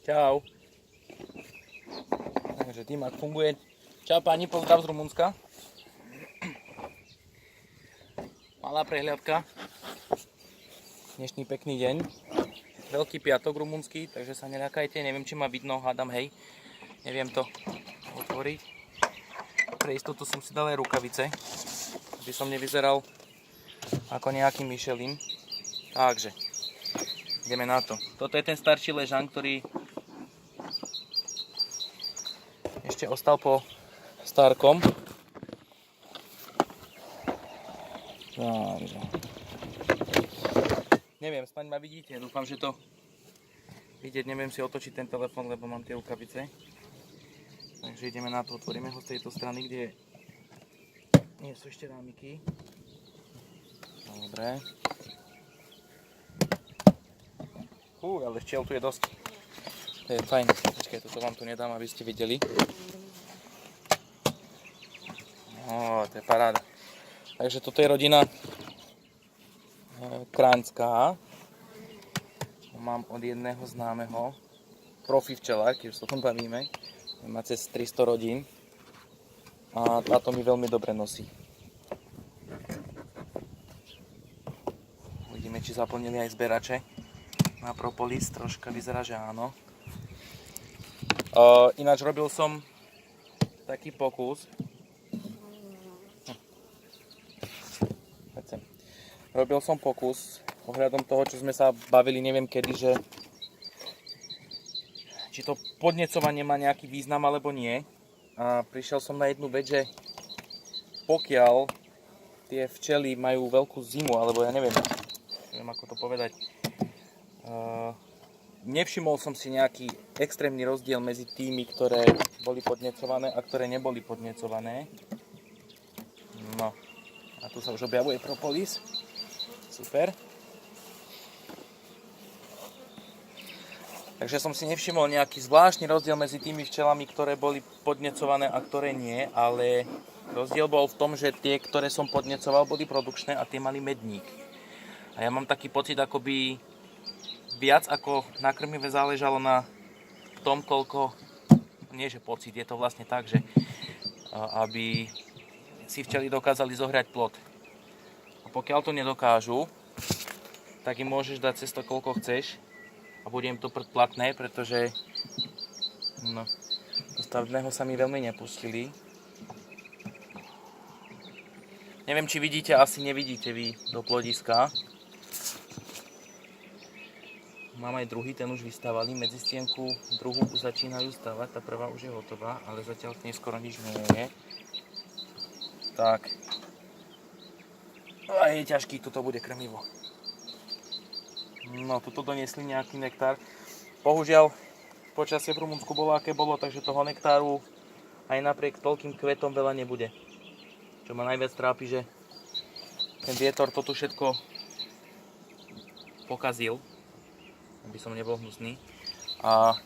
Čau. Takže Timak funguje. Čau páni, pozdrav z Rumunska. Malá prehliadka. Dnešný pekný deň. Veľký piatok rumunský, takže sa neľakajte. Neviem, či ma vidno, hádam, hej. Neviem to otvoriť. Pre istotu som si dal aj rukavice, aby som nevyzeral ako nejaký Michelin. Takže, ideme na to. Toto je ten starší ležan, ktorý ešte ostal po starkom. Takže. Neviem, snáď ma vidíte, dúfam, že to vidieť, neviem si otočiť ten telefón, lebo mám tie rukavice. Takže ideme na to, otvoríme ho z tejto strany, kde nie sú ešte rámiky. Dobre. Ale včiel tu je dosť. To je fajn. Počkaj, toto vám tu nedám, aby ste videli. To je paráda. Takže toto je rodina Kráňská. Mám od jedného známeho, profi včelár, keď sa o tom bavíme. Má cez 300 rodín. A táto mi veľmi dobre nosí. Uvidíme, či zaplnili aj zberače na propolis. Troška vyzerá, že áno. Ináč robil som taký pokus. Robil som pokus ohľadom toho, čo sme sa bavili, neviem kedy, že či to podnecovanie má nejaký význam alebo nie. A prišiel som na jednu vec, že pokiaľ tie včely majú veľkú zimu, alebo ja neviem ako to povedať, nevšimol som si nejaký extrémny rozdiel medzi tými, ktoré boli podnecované a ktoré neboli podnecované. No, a tu sa už objavuje propolis. Super. Takže som si nevšimol nejaký zvláštny rozdiel medzi tými včelami, ktoré boli podnecované a ktoré nie, ale rozdiel bol v tom, že tie, ktoré som podnecoval, boli produkčné a tie mali medník. A ja mám taký pocit, akoby viac ako na krmive záležalo na tom, koľko, nie že pocit, je to vlastne tak, že aby si včely dokázali zohrať plod. A pokiaľ to nedokážu, tak im môžeš dať cez to, koľko chceš a bude im to platné, pretože do stavebného sa mi veľmi nepustili. Neviem, či vidíte, asi nevidíte vy do plodiska. Mám aj druhý, ten už vystávali, medzistienku druhú už začínajú stavať, tá prvá už je hotová, ale zatiaľ k nej skoro nič nie je. Tak. A je ťažký, toto bude krmivo. No, tuto doniesli nejaký nektár. Bohužiaľ, počasie v Rumunsku bolo aké bolo, takže toho nektáru aj napriek toľkým kvetom veľa nebude. Čo ma najviac trápi, že ten vietor toto všetko pokazil, aby som nebol hnusný. A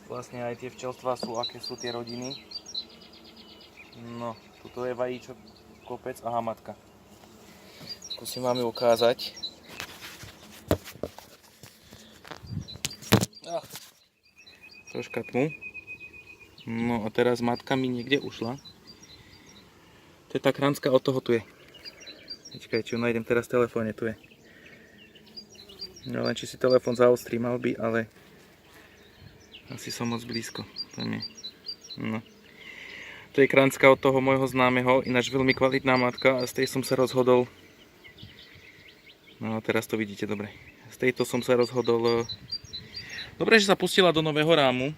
vlastne aj tie včelstvá sú, aké sú tie rodiny. No, tuto je vajíčok, kopec, aha, matka. Skúsim vám ju ukázať. Troška tmu. No a teraz matka mi niekde ušla. To je tá Kráňská, od toho tu je. Počkaj, či ju nájdem teraz v telefóne, tu je. No len či si telefón zaostrí, mal by, ale asi som moc blízko. Tam je. No. To je Kráňská od toho môjho známeho, ináč veľmi kvalitná matka a z tej som sa rozhodol. No teraz to vidíte dobre. Z tejto som sa rozhodol. Dobre, že sa pustila do nového rámu.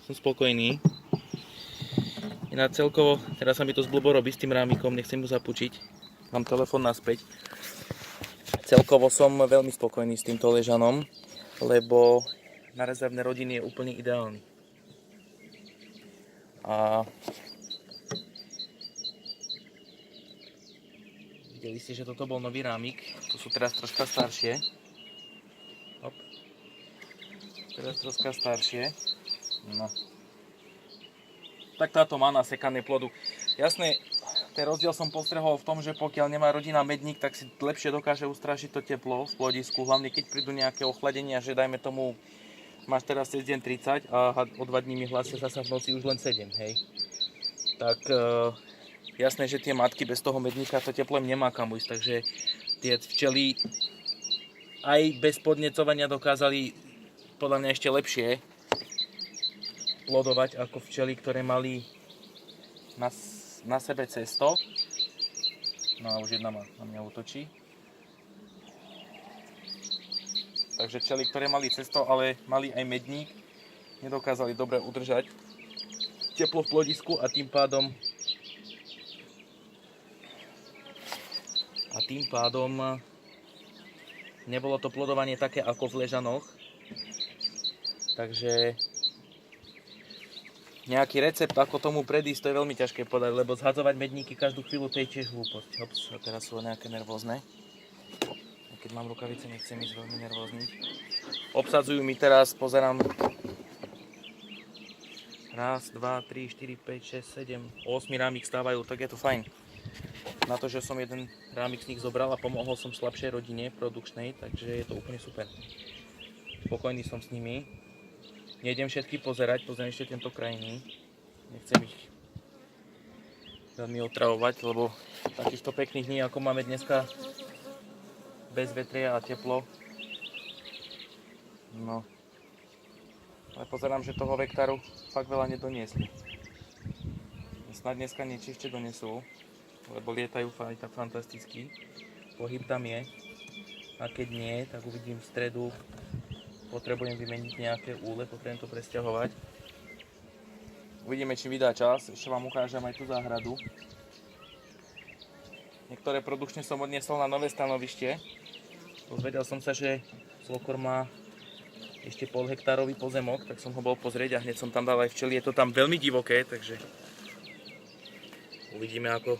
Som spokojný. Ináč celkovo, teraz sa mi to zblbo robí s tým rámikom, nechcem mu zapučiť. Mám telefón naspäť. Celkovo som veľmi spokojný s týmto ležanom, lebo na rezervné rodiny je úplne ideálny. A videli ste, že toto bol nový rámik. Tu sú teraz troška staršie. Hop. Teraz troška staršie. No. Tak táto má nasekané plodu. Jasné, Ten rozdiel som postrehol v tom, že pokiaľ nemá rodina medník, tak si lepšie dokáže ustrašiť to teplo v plodisku, hlavne keď prídu nejaké ochladenia, že dajme tomu, máš teraz cez deň 30 a o 2 dní mi hlásia zasa v noci už len 7, hej. Tak jasné, že tie matky bez toho medníka to teplo im nemá kam ísť, takže tie včely aj bez podnecovania dokázali podľa mňa ešte lepšie plodovať ako včely, ktoré mali na sebe cesto. No a už jedna na mňa útočí. Takže včely, ktoré mali cesto, ale mali aj medník, nedokázali dobre udržať teplo v plodisku a tým pádom nebolo to plodovanie také ako v ležanoch. Takže nejaký recept, ako tomu predísť, to je veľmi ťažké podať, lebo zhadzovať medníky každú chvíľu, to je tiež hlúposť. Hops, a teraz sú nejaké nervózne. A keď mám rukavice, nechcem ísť veľmi nervózniť. Obsadzujú mi teraz, pozerám, 1, 2, 3, 4, 5, 6, 7, 8 rámik stávajú, tak je to fajn. Na to, že som jeden rámik z nich zobral a pomohol som slabšej rodine produkčnej, takže je to úplne super. Spokojný som s nimi. Nejdem všetky pozerať, pozriem ešte tento krajný. Nechcem ich veľmi otravovať, lebo takýchto pekných dní, ako máme dneska, bez vetria a teplo. No. Ale pozerám, že toho vektaru fakt veľa nedoniesli. Snad dneska niečo ešte donesú, lebo lietajú fantasticky. Pohyb tam je. A keď nie, tak uvidím v stredu. Potrebujem vymeniť nejaké úle, potrebujem to presťahovať. Uvidíme, či vydá čas. Ešte vám ukážem aj tú záhradu. Niektoré produkčne som odniesol na nové stanovište. Dozvedel som sa, že svokor má ešte polhektárový pozemok, tak som ho bol pozrieť a hneď som tam dal aj včely. Je to tam veľmi divoké, takže uvidíme, ako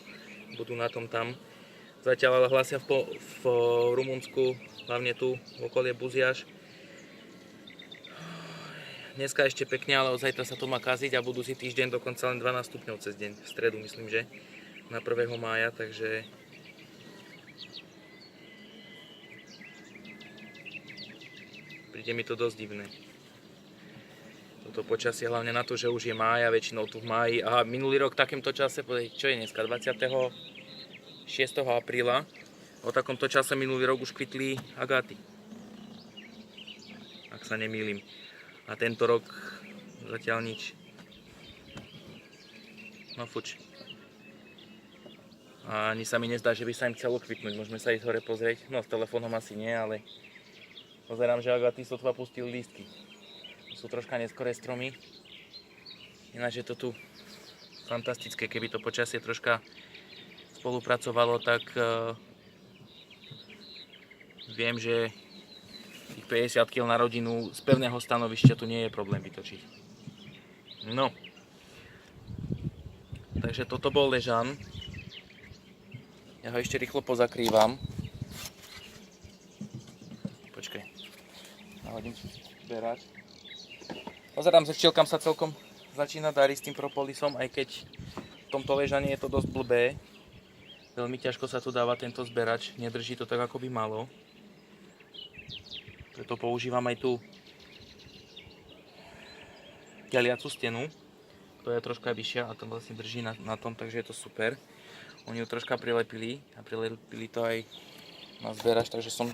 budú na tom tam. Zatiaľ ale hlásia v Rumunsku, hlavne tu v okolie Buziaš. Dneska ešte pekne, ale od zajtra sa to má kaziť a budúci týždeň dokonca len 12 stupňov cez deň. V stredu myslím, že na 1. mája, takže príde mi to dosť divné. Toto počasie hlavne na to, že už je mája, väčšinou tu v máji. Aha, minulý rok v takémto čase, čo je dneska, 26. apríla, o takomto čase minulý rok už kvitli agáty. Ak sa nemýlim. A tento rok zatiaľ nič. No fuč. A ani sa mi nezdá, že by sa im chcelo kvitnúť. Môžeme sa ísť hore pozrieť. No s telefónom asi nie, ale pozerám, že agaty sotva pustili lístky. Sú troška neskoré stromy. Ináč je to tu fantastické. Keby to počasie troška spolupracovalo, tak viem, že tých 50 kg na rodinu z pevného stanovišťa tu nie je problém vytočiť. No. Takže toto bol ležan. Ja ho ešte rýchlo pozakrývam. Počkaj. Nahodím zberač. Pozerám, že včielkam sa celkom začína dariť s tým propolisom, aj keď v tomto ležaní je to dosť blbé. Veľmi ťažko sa tu dáva tento zberač. Nedrží to tak, ako by malo. Preto používam aj tú ďaliacu stenu, ktorá je troška vyššia a to vlastne drží na tom, takže je to super. Oni ju troška prilepili a prilepili to aj na zberač, takže som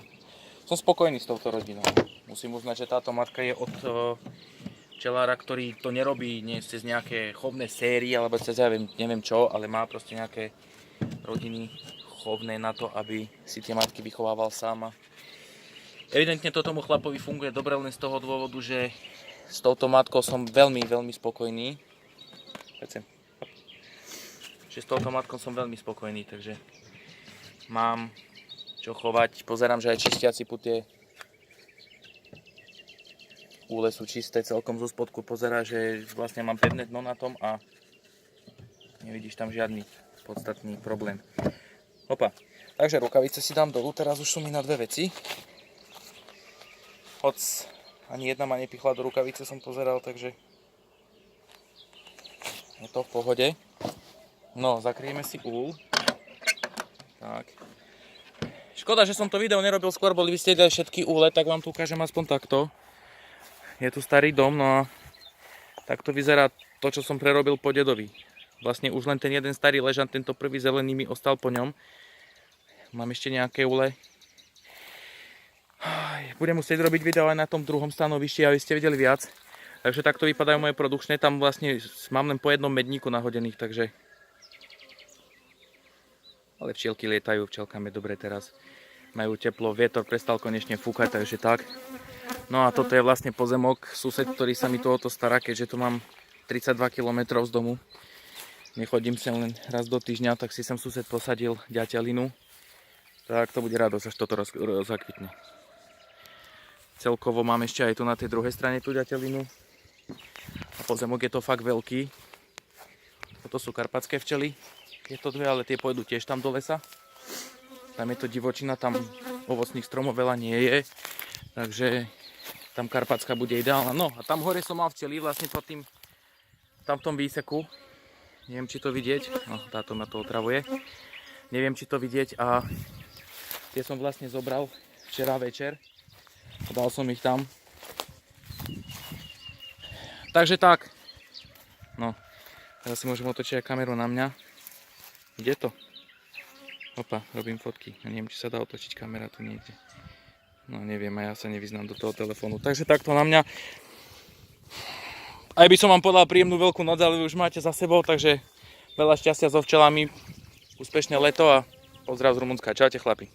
spokojný s touto rodinou. Musím uznať, že táto matka je od včelára, ktorý to nerobí nie cez nejaké chovné série alebo cez neviem čo, ale má proste nejaké rodiny chovné na to, aby si tie matky vychovával sám. Evidentne to tomu chlapovi funguje dobre len z toho dôvodu, že s touto matkou som veľmi, veľmi spokojný. Že s touto matkou som veľmi spokojný, takže mám čo chovať. Pozerám, že aj čistiaci putie úle sú čisté, celkom zo spodku pozerá, že vlastne mám pevné dno na tom a nevidíš tam žiadny podstatný problém. Opa, takže rukavice si dám dolu, teraz už sú mi na dve veci. Hoc ani jedna ma nepichla do rukavice, som pozeral, takže je to v pohode. No, zakryjeme si úl. Tak. Škoda, že som to video nerobil skôr, boli by ste videli všetky úle, tak vám tu ukážem aspoň takto. Je tu starý dom, no a takto vyzerá to, čo som prerobil po dedovi. Vlastne už len ten jeden starý ležant, tento prvý zelený mi ostal po ňom. Mám ešte nejaké úle. Budem musieť robiť video aj na tom druhom stanovišti, aby ste videli viac. Takže takto vypadajú moje produkčné, tam vlastne mám len po jednom medníku nahodených, takže... Ale včielky lietajú, včielkám je dobre teraz. Majú teplo, vietor prestal konečne fúkať, takže tak. No a toto je vlastne pozemok, sused, ktorý sa mi tohoto stará, keďže tu mám 32 km z domu. Nechodím sem len raz do týždňa, tak si sem sused posadil ďateľinu. Tak to bude radosť, až toto rozakvitne. Celkovo mám ešte aj tu na tej druhej strane tú ďateľinu. A pozemok je to fakt veľký. Toto sú karpatské včely. Je to dve, ale tie pôjdu tiež tam do lesa. Tam je to divočina, tam ovocných stromov veľa nie je. Takže tam karpatská bude ideálna. No a tam hore som mal včely vlastne pod tým, tam v tom výseku. Neviem, či to vidieť. No, táto ma to otravuje. Neviem, či to vidieť a tie som vlastne zobral včera večer. Dal som ich tam. Takže tak. No, teraz si môžem otočiť aj kameru na mňa. Kde to? Opa, robím fotky. Neviem, či sa dá otočiť kamera tu niekde. No neviem, a ja sa nevyznám do toho telefónu. Takže takto na mňa. Aj by som vám podal príjemnú veľkú noc, ale vy už máte za sebou, takže veľa šťastia so včelami. Úspešné leto a pozdrav z Rumunska. Čaute chlapi.